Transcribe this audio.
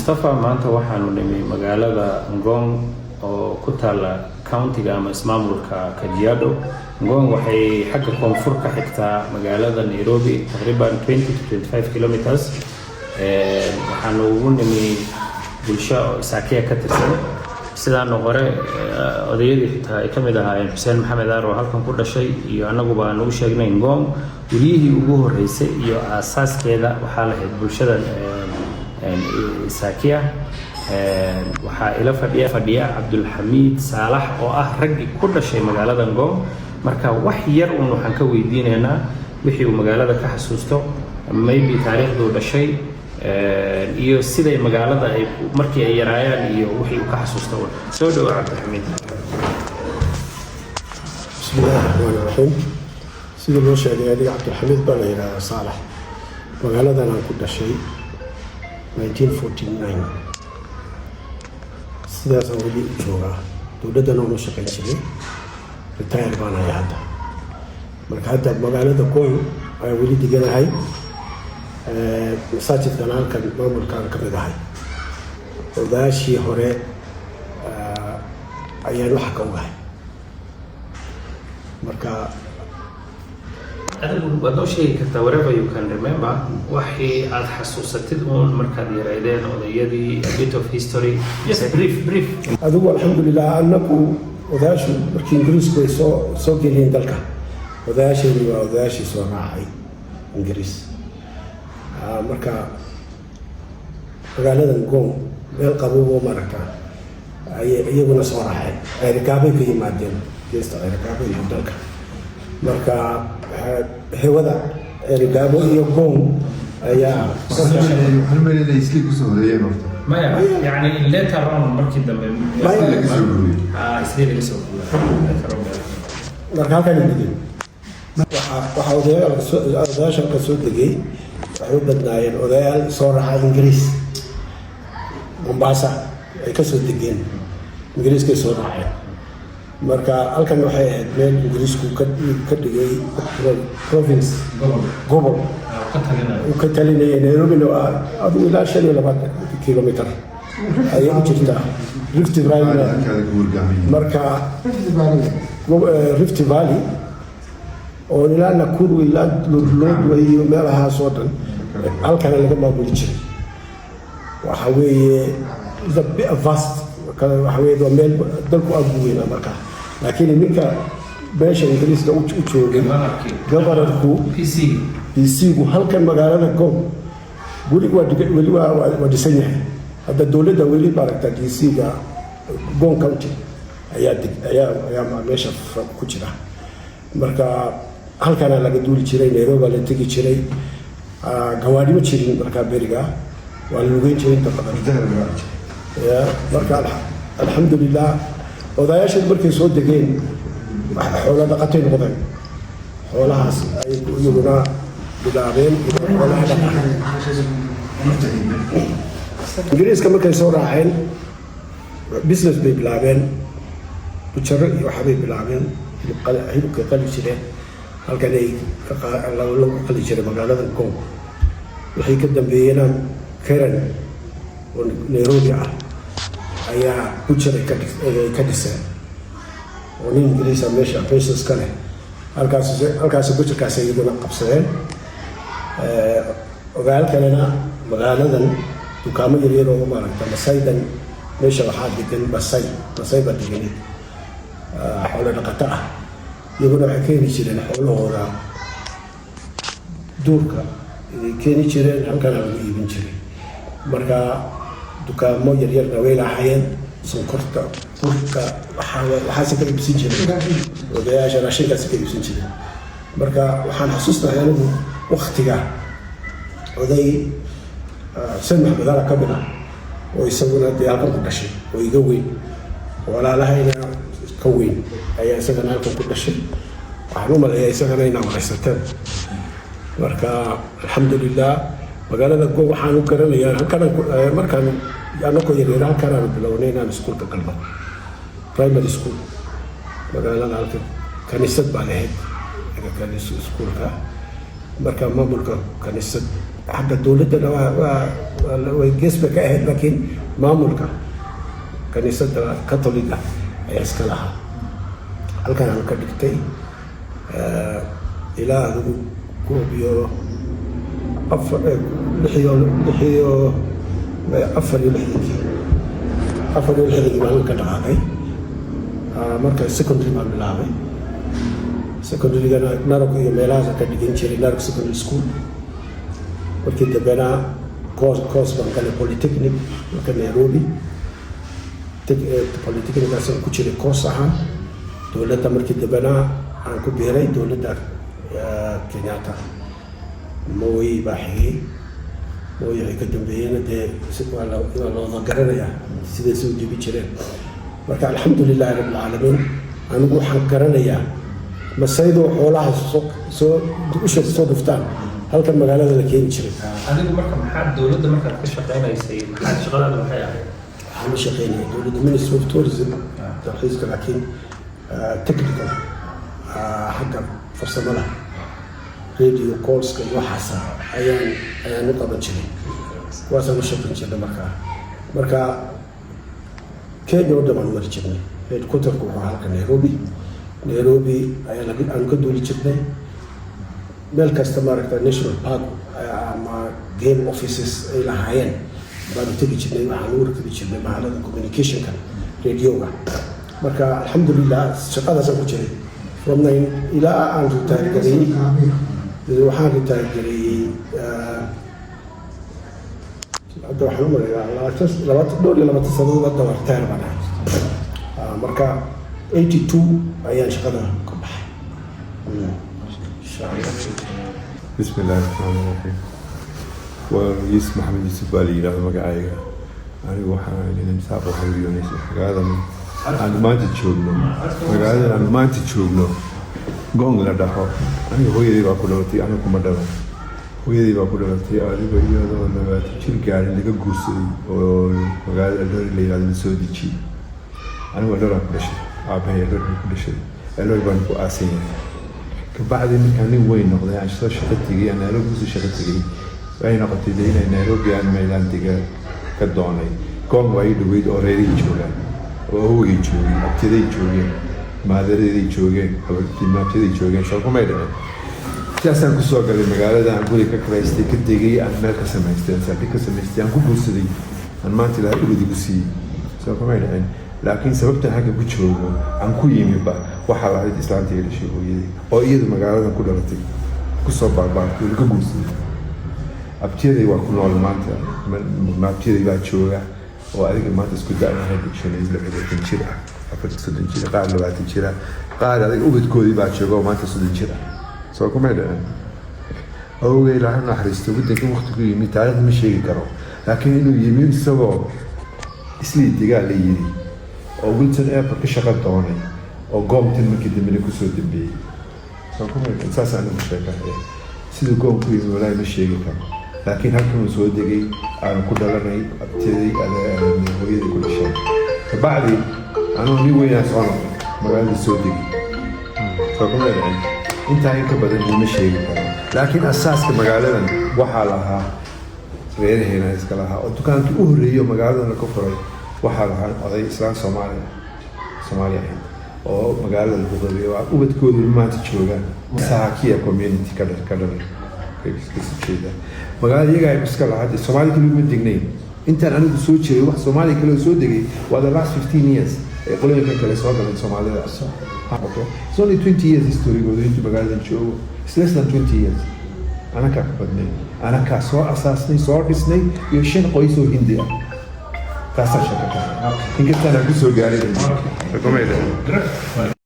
Mustafa maanta waxaanu nimi magaalada Ngong oo ku taala county-ga ama ismaamulka Kajiado. Ngong waxay xagga koonfur ka xigtaa magaalada Nairobi taqriiban 20 to 25 kilometers. Waxaanu ugu nimi bulsho Saakiya ka tirsan sidaan hore odayadii xitaa ay kamid ahaayeen Xuseen Maxamed Aar oo halkan ku dhashay iyo anaguba aan ugu sheegnay Ngong guriyihii ugu horeysay iyo asaaskeeda waxaa lahayd bulshada Saakiya. waxaa ila fadhiya Cabdulxamiid Saalax oo ah raggi ku dhashay magaalada Ngong. marka wax yar waxaan ka weydiinaynaa wixii uu magaalada ka xasuusto, maybe taariikhduu dhashay iyo siday magaalada ay markii ay yaraayaan iyo wixii uu ka xasuusto. soo dhaw Cabdulxamiid. bismillahirrahmanirrahiim. sida loo sheegay adiga Cabdulxamiid baa la yiraahdaa Saalax. magaaladan aan ku dhashay 1949. sidaas aan weli joogaa. dowladdan oo shaqayn jiray retire baan ahay hadda. marka hadda magaalada Ngong ay weli deganahay. masaajidkan halkan maamulkaan ka mid ahay. odaashii hore ayaan waxa ka ogahay. marka waad noo sheegi kartaa wherever you can remember waxii aad xasuusatid uun markaad yaraydeen odayadii, a bit of history, just brief. adigu alxamdulilah anagu odaashu markii ingiriisku ay soo geliyeen dalka, odaasheeni waa odaashii soo raacay ingiriis. marka magaalada Ngong meel qabow maaragta iyaguna soo raaceen. Ceerikaabay ka yimaadeen geesta Ceerikaabay iyo dalka. marka hewada Ceerikaabo iyo Ngong ayaa halmeelay isli ku soo horeeyeen horta. maya yani later on markii dambe isli laga soo guuray. marka halkan degay waxa odayaasha ka soo degay waxay u badnaayeen odayaal soo raacay Ingiriis. Mombasa ay ka soo degeen Ingiriiska soo raaceen. marka halkan waxay ahayd meel Ingiriisku ka dhigay province gobol ka talinaya. Nairobi adu ilaa 25 kilometer ayay u jirtaa. Rift Valley marka Rift Valley oo ilaa Nakuru ilaa Lodwar iyo meelahaas oo dhan halkan laga maamuli jiray. waxa weeye the vast waxa weeye meel dalku aad u weyn marka. laakiin ninka beesha Ingiriiska u joogay gobolku PC-gu halkan magaalada Ngong weli waa dhisan yahay. hadda dowladda weli maaragta DC-ga Ngong County ayaa meesha ku jira. marka halkan laga duuli jiray, Nairobi la tegi jiray. gawaadhi ma jirin marka beriga waa la lugeyn jiray inta badan. marka alxamdulilah odayaasha markay soo degeen xoolo dhaqatay noqdeen. xoolahaas ay iyaguna bilaabeen xoolaha dhaqan. Ingiriiska markay soo raaceen business bay bilaabeen. bujaro iyo waxbay bilaabeen. hilibka qali jireen halkan ay lagu qali jiray magaalada Ngong. waxay ka dambeeyeen Karen oo Nairobi ah ayaa bujaro ka dhiseen oo nin Ingiriis ah meesha business ka leh. halkaas bujarkaas ay iyaguna qabsadeen. ogaal kalena magaaladan dukaamo yaryar oo maaragta Masaydan meesha waxaa degan Masay baa deganay. xoolo dhaqato ah iyaguna waxay keeni jireen xoolahooda duurka inay keeni jireen halkan lagu iibin jiray. marka dukaamo yaryarna way lahaayeen. sonkorta burka waxaase ka iibsan jireen odayaasha raashinkaasi ka iibsan jireen. marka waxaan xasuusnahay anigu waktiga oday Xuseen Maxamed Aar ka mid ah oo isaguna dee halkan ku dhashay oo iga weyn walaalahayna ka weyn ayaa isagana halkan ku dhashay. waxaan u maleeyaa isagana inaa waraysateen. marka alxamdulilah magaalada Ngong waxaan u garanayaa halkan markaan anagoo yaryar halkan aan bilownay inaan iskuulka galno primary school. magaalada halkan kaniisad baan ahayd iskuulka. marka maamulka kaniisad حق الدولة ويجسبك أهل لكن مامورك كنيسة كاثوليكا أي إسكالها هل كان عن كدكتي إلى كوبيو لحيو أفر لحيو ما كدعاقي مركز سكندري ما بلاوي سكندري أنا نارك يميلازا كدقين شري نارك سكندري سكول وكيد بنا كورس بانكال بوليتكنيك وكان نيروبي بوليتكنيك أصلا كشري كورس أهم دولة مركز بنا عن كبيرة دولة كينياتا موي باحي موي هيكدم بينا ده ولا ذكرنا يا سيدي سوجي بيشرين marka alxamdulillahi rabbil caalamiin anigu waxaan garanayaa masaydo xoolaha soo dhuftaan halkan magaalada la keeni jiray anigu marka maxaa dowladda markaad ka shaqeynaysay maxaa shaqadaada maxay ahayd waxaan u shaqeynayay dowladda ministry of tourism dalxiiska laakiin technical xagga farsamada radio callska iyo waxaasa ayaan u qaban jiray kuwaasaan u shaqeyn jiray marka كينيا ودمان مرجعني الكتر كوها هالك نيروبي أنا كدولي جدني مال كاستمارك ناشونال بارك مع جيم أوفيسز إلى هاين بعد تيجي جدني مع نور تيجي جدني مع هذا كوميونيكيشن كان راديو مركا الحمد لله شغالة زوجي from 9 إلى أن رتاجري وحان رتاجري عبد الرحمن لما تدور لما تصدق الدور تاني معنا مركا 82 أيام شغلة كبح بسم الله الرحمن الرحيم ويس محمد يوسف بالي لا مقعية أنا وحنا نمسافر حبيبي هذا أنا ما تشوفنا مقعية أنا ما تشوفنا قوم لا دحو أنا هو يدي باكلوتي أنا كمدرب hooyadii baa ku dhalatay adiga iyadoo 20 jir gaarin laga guursaday oo magaalada Eldoret la yiraahdo soo deji anigu Eldoret ku dhashay aabahay Eldoret ku dhashay Eldoret baan ku aasay ka bacdi markaan nin weyn noqday aan soo shaqadii aan Nairobi soo shaqadii way noqotay inay Nairobi aan meelaan diga ka doonay koon way dhaweyd oo reeray joogaan oo hooyay joogay abtiday joogeen maadareeday joogeen abtiday joogeen soo kuma idin siyaasaan ku soo galay magaalada aan guri ka karaystay ka degay aan meel ka samaystay aan ku guursaday aan maanta ilaahay u wadigu siiyey soo kuma idin laakiin sababta xagga ku joogo aan ku yimi ba waxa la ahayd islaanta iyo dhashay hooyadii oo iyadu magaalada ku dhalatay ku soo barbaartay laga guursaday abtiyaday waa ku nool maanta abtiyaday baa jooga oo adiga maanta isku da'nahay shanay la xidhiidhin jir ah 40 jir qaar 20 jir qaar adiga ubadkoodii baa jooga oo maanta 30 jir soo kuma idin awgeey ilaahay naxariisto waddanka waqtigu yimi taariikhda ma sheegi karo laakiin inuu yimi isagoo islii digaa la yiri oo Wilson Airport ka shaqo doonay oo goobtan markii dambe ku soo dambeeyay soo kuma idin saasaan u sheegay sida goobku yimi walaa ma sheegi karo laakiin halkan uu soo degay aan ku dhalanay abtiday hooyadii ku dhashay kabacdi anuu nin weyn soo noqday magaalada soo degay soo kuma idin inta ay ka badan ma sheegi karo laakiin asaaska magaaladan waxa lahaa reeraheena iska lahaa oo dukaankii u horeeyay magaaladan ka furay waxa lahaa oday islaan Soomaaliya oo magaalada ku qabay oo ubadkoodu maanta joogaan saakiya community ka dhalay magaalada iyaga ay iska lahaa Soomaaliya kaliya ma dignayn intaan anigu soo jeeday wax Soomaaliya kale soo degay waa the last 15 years ee qolooyinka kale soo galay Soomaalida it's only 20 years history go into magaalada joogo it's less than 20 years ana ka badnay ana ka soo asaasnay soo dhisnay iyo shan qoys oo Hindi ah taasoo shaqada inkastana ku soo gaaray